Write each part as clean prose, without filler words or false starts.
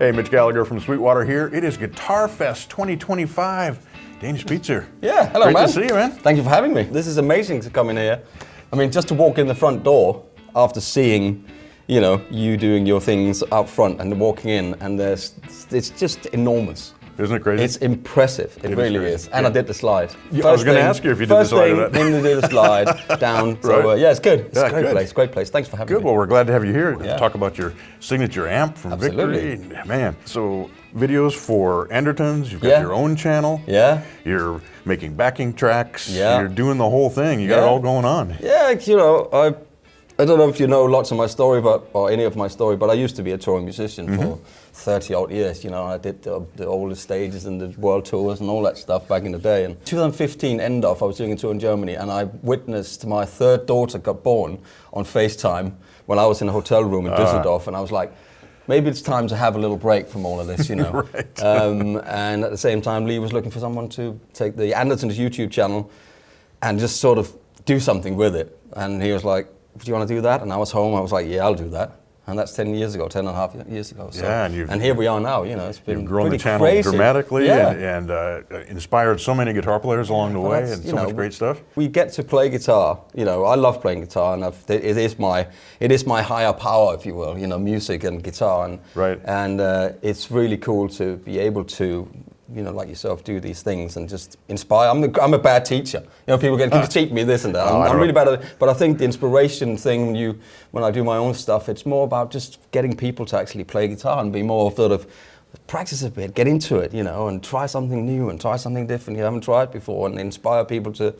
Hey, Mitch Gallagher from Sweetwater here. It is Guitar Fest 2025. Danish Pizza here. Yeah, hello, Great man. to see you, man. Thank you for having me. This is amazing to come in here. I mean, just to walk in the front door after seeing, you doing your things out front and walking in, and it's just enormous. Isn't it crazy? It's impressive. It really is. And I did the slide. Yeah, I was going to ask you if you did the slide. First thing, then we did a slide down. So yeah, it's good. It's a great place. Great place. Thanks for having me. Good. Well, we're glad to have you here to talk about your signature amp from Absolutely. Victory. Man, so videos for Andertons. You've got your own channel. Yeah. You're making backing tracks. Yeah. You're doing the whole thing. You got it all going on. Yeah, I don't know if you know lots of my story, or any of my story, but I used to be a touring musician for 30 odd years. I did the oldest stages and the world tours and all that stuff back in the day. And 2015 end off, I was doing a tour in Germany, and I witnessed my third daughter got born on FaceTime when I was in a hotel room in Düsseldorf, and I was like, maybe it's time to have a little break from all of this, Right. And at the same time, Lee was looking for someone to take the Andertons YouTube channel and just sort of do something with it. And he was like, do you want to do that? And I was home, I was like, yeah, I'll do that. And that's 10 and a half years ago. So. Yeah, and here we are now, it's been you've grown the channel crazy. dramatically and inspired so many guitar players along the way, and so much great stuff. We get to play guitar. I love playing guitar, and it is my higher power, if you will. Music and guitar, and it's really cool to be able to, like yourself, do these things and just inspire. I'm a bad teacher. People can critique me this and that. I'm really bad at it. But I think the inspiration thing, when I do my own stuff, it's more about just getting people to actually play guitar and be more sort of practice a bit, get into it, and try something new and try something different you haven't tried before, and inspire people to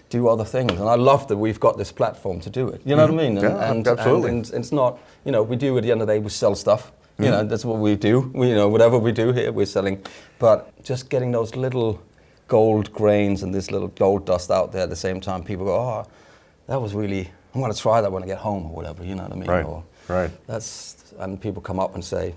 do other things. And I love that we've got this platform to do it. You know what I mean? And absolutely. And it's not, we do at the end of the day, we sell stuff. That's what we do. Whatever we do here, we're selling. But just getting those little gold grains and this little gold dust out there at the same time, people go, oh, that was really, I'm going to try that when I get home or whatever, you know what I mean? Right. And people come up and say,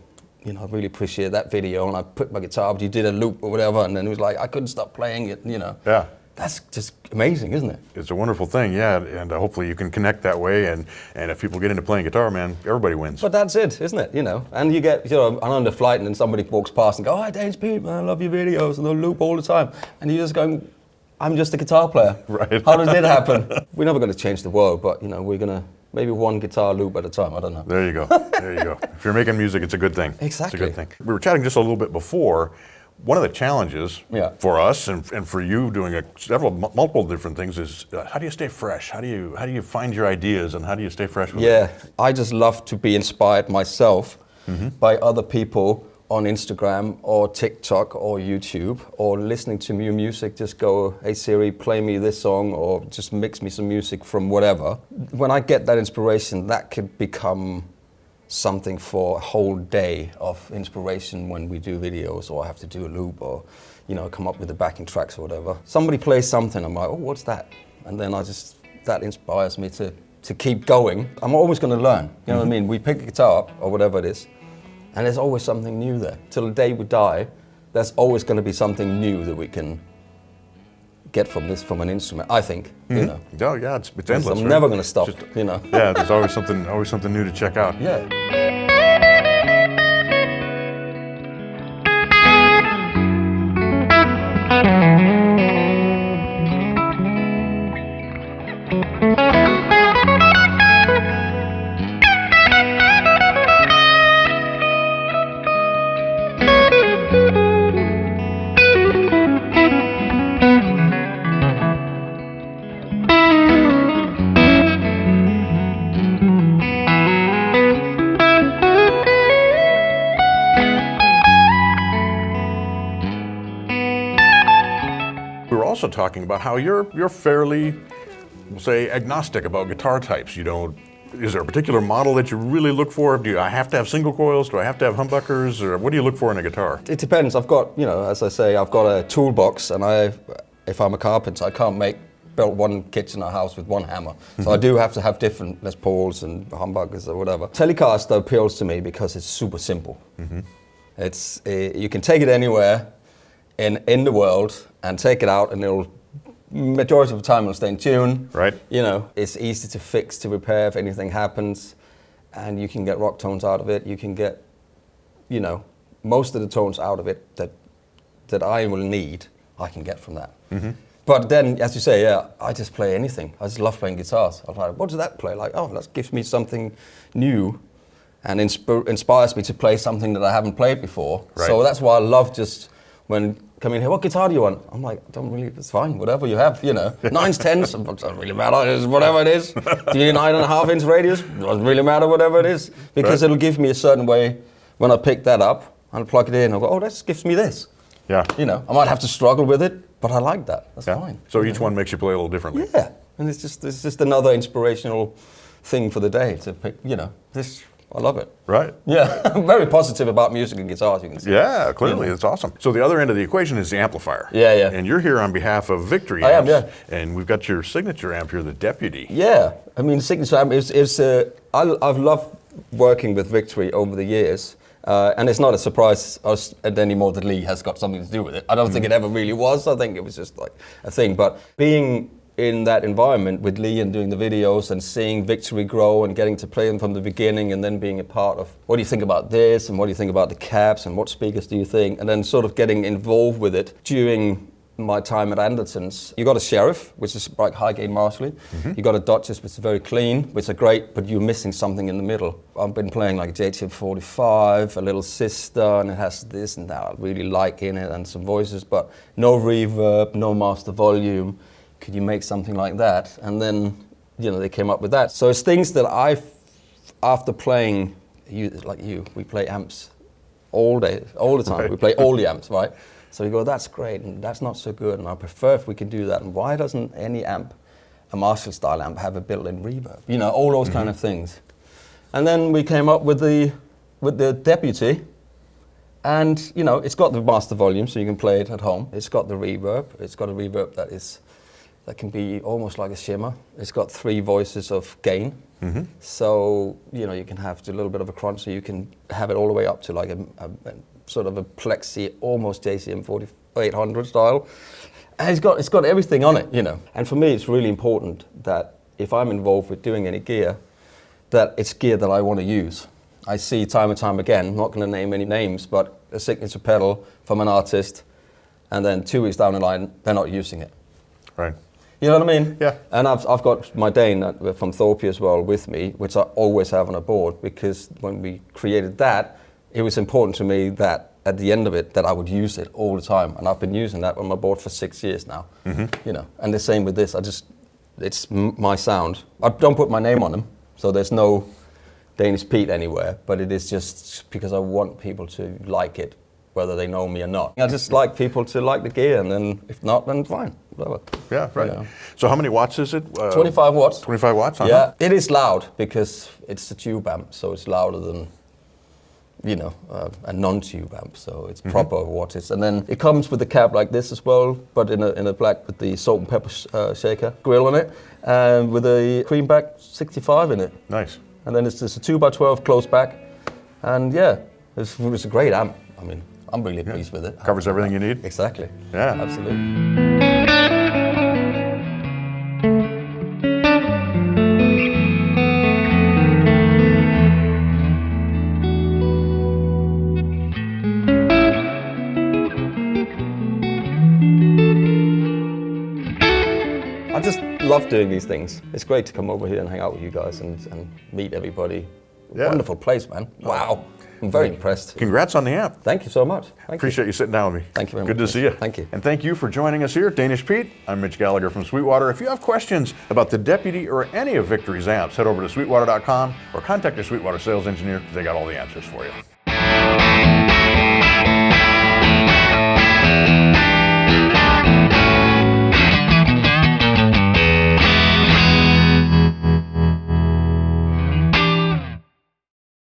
I really appreciate that video, and I put my guitar, but you did a loop or whatever, and then it was like, I couldn't stop playing it, Yeah. That's just amazing, isn't it? It's a wonderful thing, yeah, and hopefully you can connect that way, and if people get into playing guitar, man, everybody wins. But that's it, isn't it? And you get, I'm on the flight, and then somebody walks past and go, "Hi, Danish Pete, man, I love your videos," and they'll loop all the time, and you're just going, "I'm just a guitar player." Right. How does it happen? We're never going to change the world, but we're going to maybe one guitar loop at a time. I don't know. There you go. There you go. If you're making music, it's a good thing. Exactly. It's a good thing. We were chatting just a little bit before. One of the challenges for us and for you doing multiple different things is how do you stay fresh? How do you find your ideas, and how do you stay fresh with it? Yeah, I just love to be inspired myself by other people on Instagram or TikTok or YouTube, or listening to new music. Just go, "Hey Siri, play me this song," or just mix me some music from whatever. When I get that inspiration, that could become something for a whole day of inspiration when we do videos, or I have to do a loop, or come up with the backing tracks or whatever. Somebody plays something, I'm like, "Oh, what's that?" And then that inspires me to keep going. I'm always going to learn, you know what I mean? We pick a guitar up or whatever it is, and there's always something new there. Till the day we die, there's always going to be something new that we can get from an instrument, I think. Oh yeah, it's endless. I'm never going to stop. Yeah, there's always something new to check out. Yeah. We were also talking about how you're fairly, we'll say, agnostic about guitar types. Is there a particular model that you really look for? Do I have to have single coils? Do I have to have humbuckers? Or what do you look for in a guitar? It depends. I've got, as I say, I've got a toolbox, and if I'm a carpenter, I can't build one kitchen or house with one hammer. So I do have to have different Les Pauls and humbuckers or whatever. Telecaster appeals to me because it's super simple. It's you can take it anywhere in the world and take it out, and it'll majority of the time it'll stay in tune. Right. It's easy to fix, to repair if anything happens, and you can get rock tones out of it. You can get, most of the tones out of it that I will need, I can get from that. But then, as you say, yeah, I just play anything. I just love playing guitars. I'm like, what does that play like? Oh, that gives me something new and inspires me to play something that I haven't played before. Right. So that's why I love just when coming here, what guitar do you want? I'm like, don't really, it's fine, whatever you have, you know. 9s, 10s, it doesn't really matter, it's whatever it is. Do you need 9.5-inch radius? Doesn't really matter, whatever it is. Because it'll give me a certain way when I pick that up, I'll plug it in, I'll go, oh, that gives me this. Yeah. You know, I might have to struggle with it, but I like that. That's fine. So each one makes you play a little differently. Yeah, and it's just another inspirational thing for the day to pick. You know, this I love it. Right. Yeah, I'm very positive about music and guitars. You can see. Yeah, clearly, it's awesome. So the other end of the equation is the amplifier. Yeah. And you're here on behalf of Victory I am, amps. yeah. And we've got your signature amp here, the Deputy. Yeah, I mean, signature amp is I've loved working with Victory over the years. And it's not a surprise anymore that Lee has got something to do with it. I don't think it ever really was. I think it was just like a thing. But being in that environment with Lee and doing the videos and seeing Victory grow and getting to play them from the beginning and then being a part of what do you think about this and what do you think about the cabs and what speakers do you think, and then sort of getting involved with it during my time at Andertons. You got a Sheriff, which is like high gain Marshall. You got a Duchess, which is very clean, which are great, but you're missing something in the middle. I've been playing like a JTM 45, a Little Sister, and it has this and that I really like in it, and some voices, but no reverb, no master volume. Could you make something like that? And then, you know, they came up with that. So it's things that after playing, we play amps all day, all the time. Right. We play all the amps, right? So you go, that's great, and that's not so good, and I prefer if we can do that. And why doesn't any amp, a Marshall-style amp, have a built-in reverb? You know, all those kind of things. And then we came up with the Deputy, and you know, it's got the master volume, so you can play it at home. It's got the reverb. It's got a reverb that can be almost like a shimmer. It's got 3 voices of gain. So you know, you can have a little bit of a crunch, so you can have it all the way up to like a sort of a plexi, almost JCM 4800 style. And it's got everything on it, you know. And for me, it's really important that if I'm involved with doing any gear, that it's gear that I want to use. I see time and time again, I'm not going to name any names, but a signature pedal from an artist, and then 2 weeks down the line, they're not using it. Right. You know what I mean? Yeah. And I've got my Dane from Thorpe as well with me, which I always have on a board, because when we created that, it was important to me that at the end of it, that I would use it all the time. And I've been using that on my board for 6 years now, you know. And the same with this, it's my sound. I don't put my name on them, so there's no Danish Pete anywhere, but it is just because I want people to like it, whether they know me or not. I just like people to like the gear, and then if not, then fine, whatever. Yeah, right. You know. So how many watts is it? 25 watts. 25 watts? Uh-huh. Yeah, it is loud because it's a tube amp, so it's louder than, you know, a non-tube amp, so it's proper wattage. And then it comes with a cab like this as well, but in a black with the salt and pepper shaker grill on it, and with a creamback 65 in it. Nice. And then it's just a 2x12 close back, and yeah, it's a great amp. I mean, I'm really pleased with it. Covers everything you need? Exactly. Yeah. Absolutely. I just love doing these things. It's great to come over here and hang out with you guys and meet everybody. Yeah. Wonderful place, man. Wow. I'm very impressed. Congrats on the amp. Thank you so much. Appreciate you sitting down with me. Thank you very Good much. to see you. Thank you. And thank you for joining us here at Danish Pete. I'm Mitch Gallagher from Sweetwater. If you have questions about the Deputy or any of Victory's amps, head over to sweetwater.com or contact your Sweetwater sales engineer. They got all the answers for you.